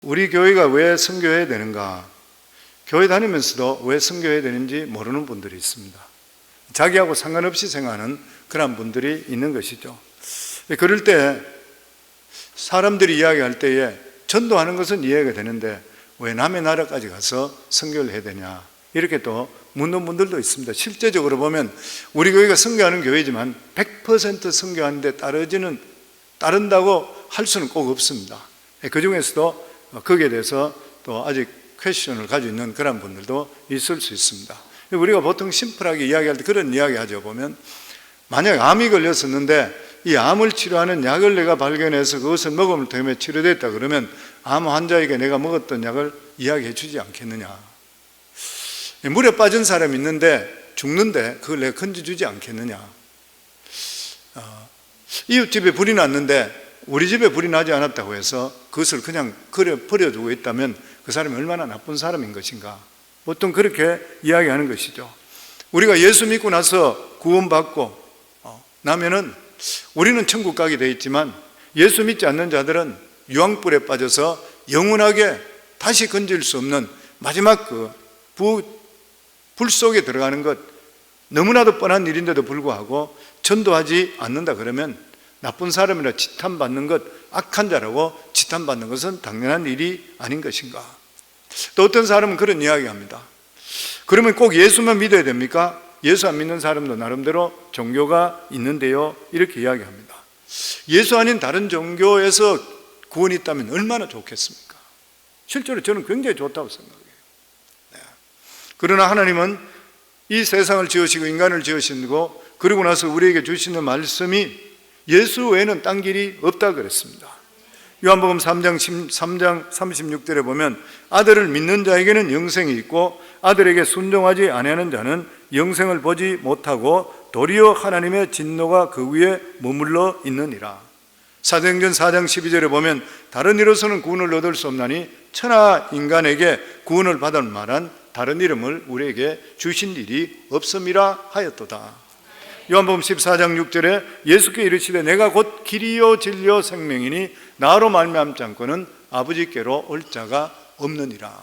우리 교회가 왜 선교해야 되는가? 교회 다니면서도 왜 선교해야 되는지 모르는 분들이 있습니다. 자기하고 상관없이 생각하는 그런 분들이 있는 것이죠. 그럴 때 사람들이 이야기할 때에 전도하는 것은 이해가 되는데 왜 남의 나라까지 가서 선교를 해야 되냐, 이렇게 또 묻는 분들도 있습니다. 실제적으로 보면 우리 교회가 선교하는 교회지만 100% 선교하는데 따른다고 할 수는 꼭 없습니다. 그 중에서도 거기에 대해서 또 아직 퀘스천을 가지고 있는 그런 분들도 있을 수 있습니다. 우리가 보통 심플하게 이야기할 때 그런 이야기 하죠. 보면 만약 암이 걸렸었는데 이 암을 치료하는 약을 내가 발견해서 그것을 먹음을 통해 치료됐다 그러면 암 환자에게 내가 먹었던 약을 이야기해 주지 않겠느냐. 물에 빠진 사람이 있는데 죽는데 그걸 내가 건져주지 않겠느냐. 이웃집에 불이 났는데 우리 집에 불이 나지 않았다고 해서 그것을 그냥 버려두고 있다면 그 사람이 얼마나 나쁜 사람인 것인가. 보통 그렇게 이야기하는 것이죠. 우리가 예수 믿고 나서 구원받고 나면은 우리는 천국 가게 돼 있지만 예수 믿지 않는 자들은 유황불에 빠져서 영원하게 다시 건질 수 없는 마지막 불 속에 들어가는 것, 너무나도 뻔한 일인데도 불구하고 전도하지 않는다 그러면 나쁜 사람이라 지탄받는 것, 악한 자라고 지탄받는 것은 당연한 일이 아닌 것인가. 또 어떤 사람은 그런 이야기합니다. 그러면 꼭 예수만 믿어야 됩니까? 예수 안 믿는 사람도 나름대로 종교가 있는데요, 이렇게 이야기합니다. 예수 아닌 다른 종교에서 구원이 있다면 얼마나 좋겠습니까? 실제로 저는 굉장히 좋다고 생각해요. 그러나 하나님은 이 세상을 지으시고 인간을 지으시고 그러고 나서 우리에게 주시는 말씀이 예수 외에는 딴 길이 없다 그랬습니다. 요한복음 3장 36절에 보면 아들을 믿는 자에게는 영생이 있고 아들에게 순종하지 아니하는 자는 영생을 보지 못하고 도리어 하나님의 진노가 그 위에 머물러 있느니라. 사도행전 4장 12절에 보면 다른 이로서는 구원을 얻을 수 없나니 천하 인간에게 구원을 받을 만한 다른 이름을 우리에게 주신 일이 없음이라 하였도다. 요한복음 14장 6절에 예수께 이르시되 내가 곧 길이요 진리요 생명이니 나로 말미암지 않고는 아버지께로 올 자가 없느니라.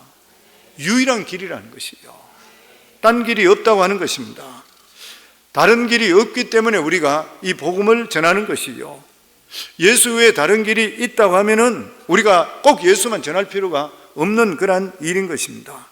유일한 길이라는 것이죠. 딴 길이 없다고 하는 것입니다. 다른 길이 없기 때문에 우리가 이 복음을 전하는 것이죠. 예수 외에 다른 길이 있다고 하면은 우리가 꼭 예수만 전할 필요가 없는 그런 일인 것입니다.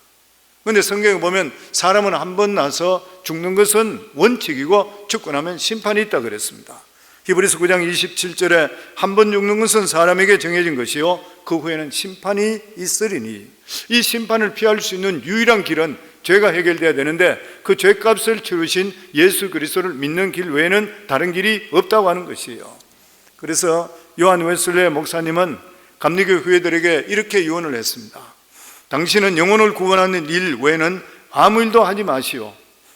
그런데 성경에 보면 사람은 한 번 나서 죽는 것은 원칙이고 죽고 나면 심판이 있다 그랬습니다. 히브리서 9장 27절에 한 번 죽는 것은 사람에게 정해진 것이요 그 후에는 심판이 있으리니, 이 심판을 피할 수 있는 유일한 길은 죄가 해결돼야 되는데 그 죄값을 치르신 예수 그리스도를 믿는 길 외에는 다른 길이 없다고 하는 것이에요. 그래서 요한 웨슬레 목사님은 감리교 교회들에게 이렇게 유언을 했습니다. 당신은 영혼을 구원하는 일 외에는 아무 일도 하지 마시오.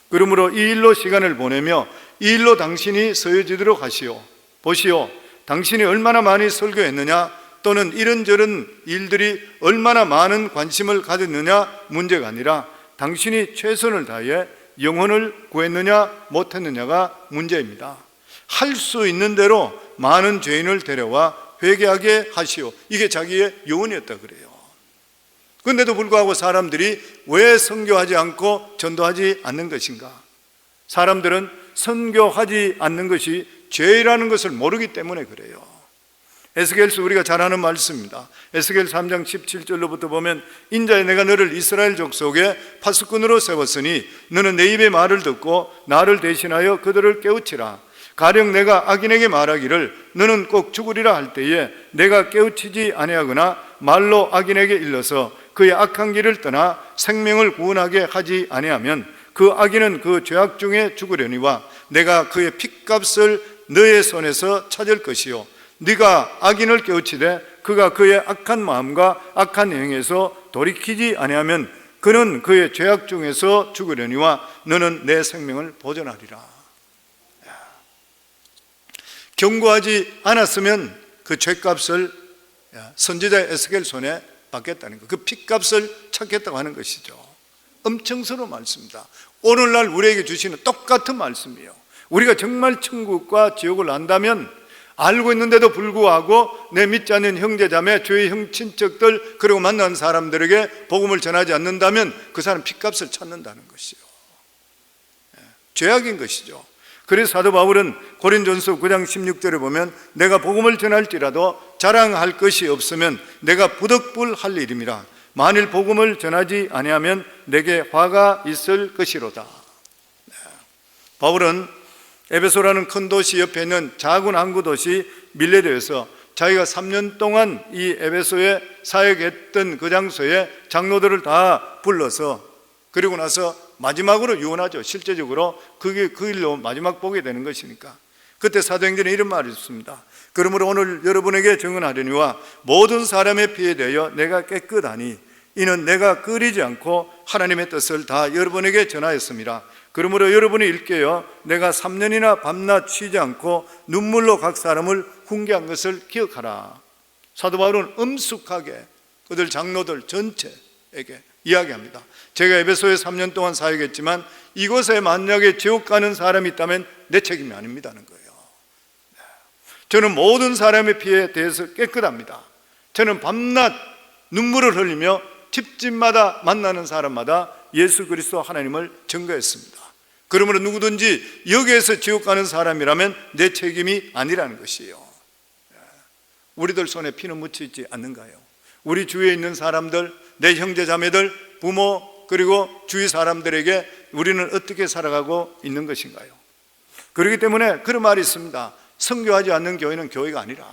그러므로 이 일로 시간을 보내며 이 일로 당신이 서여지도록 하시오. 보시오, 당신이 얼마나 많이 설교했느냐 또는 이런저런 일들이 얼마나 많은 관심을 가졌느냐 문제가 아니라 당신이 최선을 다해 영혼을 구했느냐 못했느냐가 문제입니다. 할 수 있는 대로 많은 죄인을 데려와 회개하게 하시오. 이게 자기의 요원이었다 그래요. 그런데도 불구하고 사람들이 왜 선교하지 않고 전도하지 않는 것인가? 사람들은 선교하지 않는 것이 죄라는 것을 모르기 때문에 그래요. 에스겔서 우리가 잘 아는 말씀입니다. 에스겔 3장 17절로부터 보면 인자여 내가 너를 이스라엘 족속의 파수꾼으로 세웠으니 너는 내 입의 말을 듣고 나를 대신하여 그들을 깨우치라. 가령 내가 악인에게 말하기를 너는 꼭 죽으리라 할 때에 내가 깨우치지 아니하거나 말로 악인에게 일러서 그의 악한 길을 떠나 생명을 구원하게 하지 아니하면 그 악인은 그 죄악 중에 죽으려니와 내가 그의 핏값을 너의 손에서 찾을 것이요 네가 악인을 깨우치되 그가 그의 악한 마음과 악한 행에서 돌이키지 아니하면 그는 그의 죄악 중에서 죽으려니와 너는 내 생명을 보존하리라. 경고하지 않았으면 그 죄값을 선지자 에스겔 손에 받겠다는 것, 그 핏값을 찾겠다고 하는 것이죠. 엄청스러운 말씀입니다. 오늘날 우리에게 주시는 똑같은 말씀이에요. 우리가 정말 천국과 지옥을 안다면 알고 있는데도 불구하고 내 믿지 않는 형제자매, 주의 형 친척들, 그리고 만난 사람들에게 복음을 전하지 않는다면 그 사람 핏값을 찾는다는 것이요, 죄악인 것이죠. 그래서 사도 바울은 고린전서 9장 16절에 보면 내가 복음을 전할지라도 자랑할 것이 없으면 내가 부득불할 일임이라. 만일 복음을 전하지 아니하면 내게 화가 있을 것이로다. 바울은 에베소라는 큰 도시 옆에 있는 작은 항구 도시 밀레도에서 자기가 3년 동안 이 에베소에 사역했던 그 장소에 장로들을 다 불러서, 그리고 나서 마지막으로 유언하죠. 실제적으로 그게 그 일로 마지막 보게 되는 것이니까. 그때 사도행전에 이런 말이 있습니다. 그러므로 오늘 여러분에게 증언하려니와 모든 사람의 피에 대하여 내가 깨끗하니 이는 내가 끓이지 않고 하나님의 뜻을 다 여러분에게 전하였습니다. 그러므로 여러분이 일깨어 내가 3년이나 밤낮 쉬지 않고 눈물로 각 사람을 훈계한 것을 기억하라. 사도 바울은 엄숙하게 그들 장로들 전체에게 이야기합니다. 제가 에베소에 3년 동안 사역했지만 이곳에 만약에 지옥 가는 사람이 있다면 내 책임이 아닙니다는 거예요. 저는 모든 사람의 피에 대해서 깨끗합니다. 저는 밤낮 눈물을 흘리며 집집마다 만나는 사람마다 예수 그리스도 하나님을 증거했습니다. 그러므로 누구든지 여기에서 지옥 가는 사람이라면 내 책임이 아니라는 것이에요. 우리들 손에 피는 묻혀 있지 않는가요? 우리 주위에 있는 사람들, 내 형제 자매들, 부모, 그리고 주위 사람들에게 우리는 어떻게 살아가고 있는 것인가요? 그렇기 때문에 그런 말이 있습니다. 선교하지 않는 교회는 교회가 아니라.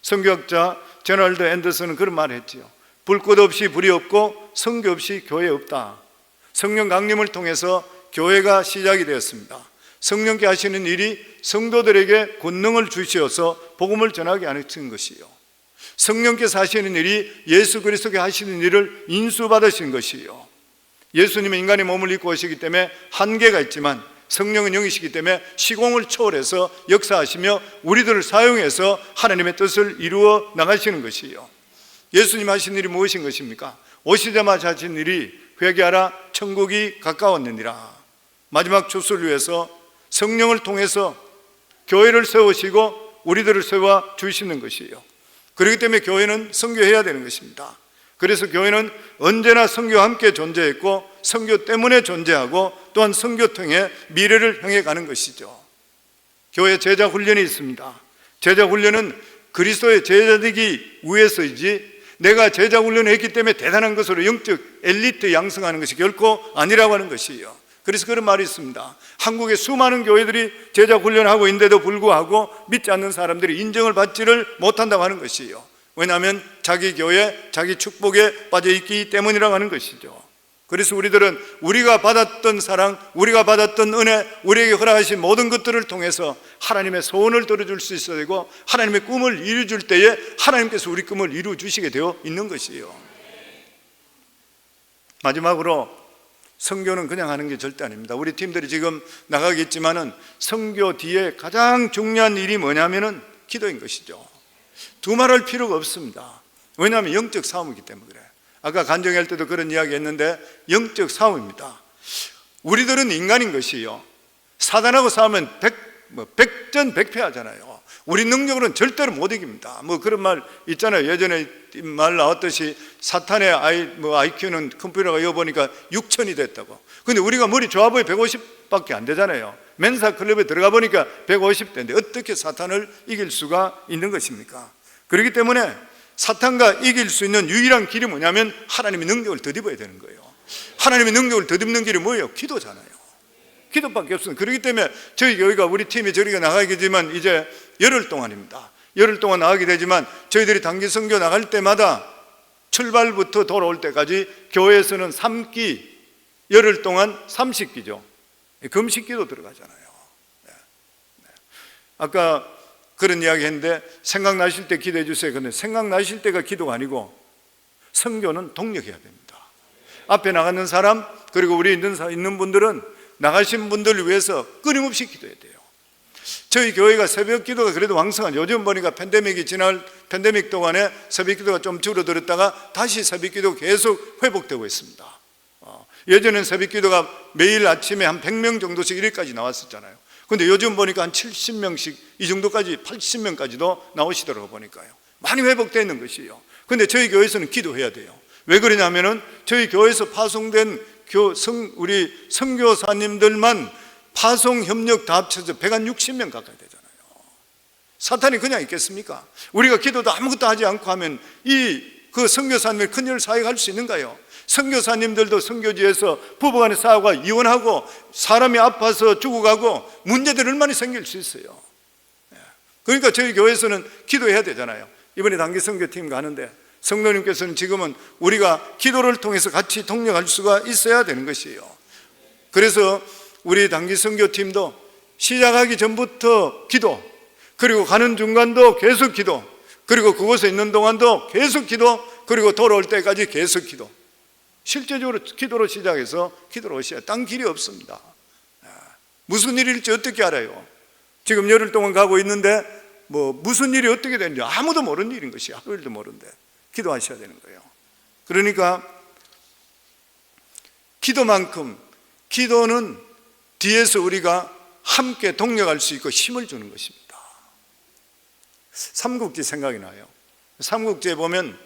선교학자 제널드 앤더슨은 그런 말을 했지요. 불꽃 없이 불이 없고 선교 없이 교회 없다. 성령 강림을 통해서 교회가 시작이 되었습니다. 성령께 하시는 일이 성도들에게 권능을 주시어서 복음을 전하게 하는 것이요, 성령께서 하시는 일이 예수 그리스도께 하시는 일을 인수받으신 것이요, 예수님은 인간의 몸을 입고 오시기 때문에 한계가 있지만 성령은 영이시기 때문에 시공을 초월해서 역사하시며 우리들을 사용해서 하나님의 뜻을 이루어 나가시는 것이요, 예수님 하신 일이 무엇인 것입니까? 오시자마자 하신 일이 회개하라 천국이 가까웠느니라. 마지막 추수를 위해서 성령을 통해서 교회를 세우시고 우리들을 세워 주시는 것이에요. 그렇기 때문에 교회는 선교해야 되는 것입니다. 그래서 교회는 언제나 선교와 함께 존재했고 선교 때문에 존재하고 또한 선교 통해 미래를 향해 가는 것이죠. 교회 제자 훈련이 있습니다. 제자 훈련은 그리스도의 제자되기 위해서이지 내가 제자 훈련을 했기 때문에 대단한 것으로 영적 엘리트 양성하는 것이 결코 아니라고 하는 것이에요. 그래서 그런 말이 있습니다. 한국의 수많은 교회들이 제자 훈련하고 있는데도 불구하고 믿지 않는 사람들이 인정을 받지를 못한다고 하는 것이에요. 왜냐하면 자기 교회, 자기 축복에 빠져 있기 때문이라고 하는 것이죠. 그래서 우리들은 우리가 받았던 사랑, 우리가 받았던 은혜, 우리에게 허락하신 모든 것들을 통해서 하나님의 소원을 들어줄 수 있어야 되고 하나님의 꿈을 이루어줄 때에 하나님께서 우리 꿈을 이루어 주시게 되어 있는 것이에요. 마지막으로 선교는 그냥 하는 게 절대 아닙니다. 우리 팀들이 지금 나가겠지만은 선교 뒤에 가장 중요한 일이 뭐냐면은 기도인 것이죠. 두말할 필요가 없습니다. 왜냐하면 영적 싸움이기 때문에 그래요. 아까 간증할 때도 그런 이야기 했는데 영적 싸움입니다. 우리들은 인간인 것이요, 사단하고 싸우면 백전백패 하잖아요. 우리 능력으로는 절대로 못 이깁니다. 그런 말 있잖아요. 예전에 말 나왔듯이 사탄의 IQ는 컴퓨터가 이어보니까 6000이 됐다고. 근데 우리가 머리 좋아 보이 150밖에 안 되잖아요. 멘사 클럽에 들어가 보니까 150대인데 어떻게 사탄을 이길 수가 있는 것입니까? 그렇기 때문에 사탄과 이길 수 있는 유일한 길이 뭐냐면 하나님의 능력을 덧입어야 되는 거예요. 하나님의 능력을 덧입는 길이 뭐예요? 기도잖아요. 기도밖에 없습니다. 그렇기 때문에 저희 교회가, 우리 팀이 저리가 나가게 되지만 이제 열흘 동안입니다. 열흘 동안 나가게 되지만 저희들이 단기 선교 나갈 때마다 출발부터 돌아올 때까지 교회에서는 3끼, 열흘 동안 30끼죠. 금식기도 들어가잖아요. 아까 그런 이야기 했는데 생각나실 때 기도해 주세요. 근데 생각나실 때가 기도가 아니고 선교는 동력해야 됩니다. 앞에 나가는 사람, 그리고 우리 있는 분들은 나가신 분들을 위해서 끊임없이 기도해야 돼요. 저희 교회가 새벽 기도가 그래도 왕성한, 요즘 보니까 팬데믹 동안에 새벽 기도가 좀 줄어들었다가 다시 새벽 기도가 계속 회복되고 있습니다. 예전엔 새벽 기도가 매일 아침에 한 100명 정도씩 1일까지 나왔었잖아요. 근데 요즘 보니까 한 70명씩 이 정도까지 80명까지도 나오시더라고 보니까요. 많이 회복되어 있는 것이에요. 근데 저희 교회에서는 기도해야 돼요. 왜 그러냐면은 저희 교회에서 파송된 우리 선교사님들만 파송 협력 다 합쳐서 160명 가까이 되잖아요. 사탄이 그냥 있겠습니까? 우리가 기도도 아무것도 하지 않고 하면 그 선교사님을 큰 일을 사역할 수 있는가요? 선교사님들도 선교지에서 부부간의 싸우고 이혼하고 사람이 아파서 죽어가고 문제들이 얼마나 생길 수 있어요. 그러니까 저희 교회에서는 기도해야 되잖아요. 이번에 단기 선교팀 가는데 성도님께서는 지금은 우리가 기도를 통해서 같이 동력할 수가 있어야 되는 것이에요. 그래서 우리 단기 선교팀도 시작하기 전부터 기도, 그리고 가는 중간도 계속 기도, 그리고 그곳에 있는 동안도 계속 기도, 그리고 돌아올 때까지 계속 기도. 실제적으로 기도로 시작해서 기도로 오셔야 딴 길이 없습니다. 무슨 일일지 어떻게 알아요? 지금 열흘 동안 가고 있는데 무슨 일이 어떻게 되는지 아무도 모르는 일인 것이 하루 일도 모르는데 기도하셔야 되는 거예요. 그러니까 기도는 뒤에서 우리가 함께 동력할 수 있고 힘을 주는 것입니다. 삼국지 생각이 나요. 삼국지에 보면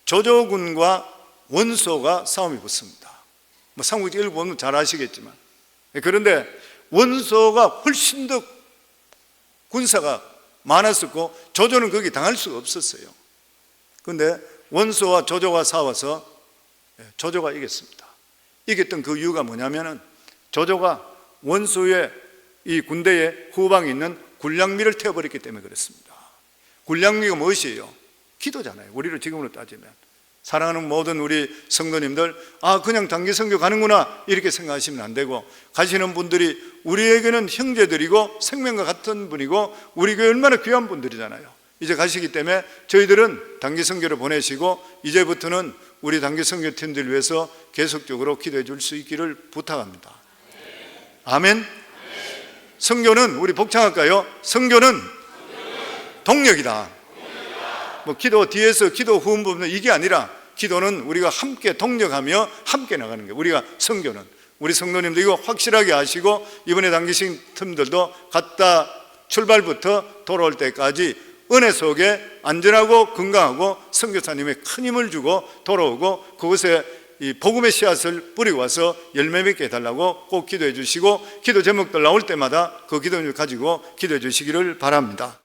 조조군과 원소가 싸움이 붙습니다. 삼국지 읽어보면 잘 아시겠지만, 그런데 원소가 훨씬 더 군사가 많았었고 조조는 거기 당할 수가 없었어요. 그런데 원소와 조조가 싸워서 조조가 이겼습니다. 이겼던 그 이유가 뭐냐면은 조조가 원소의 이 군대의 후방에 있는 군량미를 태워버렸기 때문에 그렇습니다. 군량미가 무엇이에요? 기도잖아요. 우리를 지금으로 따지면. 사랑하는 모든 우리 성도님들, 그냥 단기 선교 가는구나 이렇게 생각하시면 안 되고, 가시는 분들이 우리에게는 형제들이고 생명과 같은 분이고 우리 교회 얼마나 귀한 분들이잖아요. 이제 가시기 때문에 저희들은 단기 선교를 보내시고 이제부터는 우리 단기 선교팀들 위해서 계속적으로 기도해 줄 수 있기를 부탁합니다. 아멘. 선교는 우리 복창할까요? 선교는 동력이다. 기도 뒤에서 기도 후원 부분은 이게 아니라, 기도는 우리가 함께 동력하며 함께 나가는 거예요. 우리가 선교는 우리 성도님들 이거 확실하게 아시고, 이번에 당기신 틈들도 갔다 출발부터 돌아올 때까지 은혜 속에 안전하고 건강하고 선교사님의 큰 힘을 주고 돌아오고 그곳에 이 복음의 씨앗을 뿌리고 와서 열매 맺게 해달라고 꼭 기도해 주시고, 기도 제목들 나올 때마다 그 기도를 가지고 기도해 주시기를 바랍니다.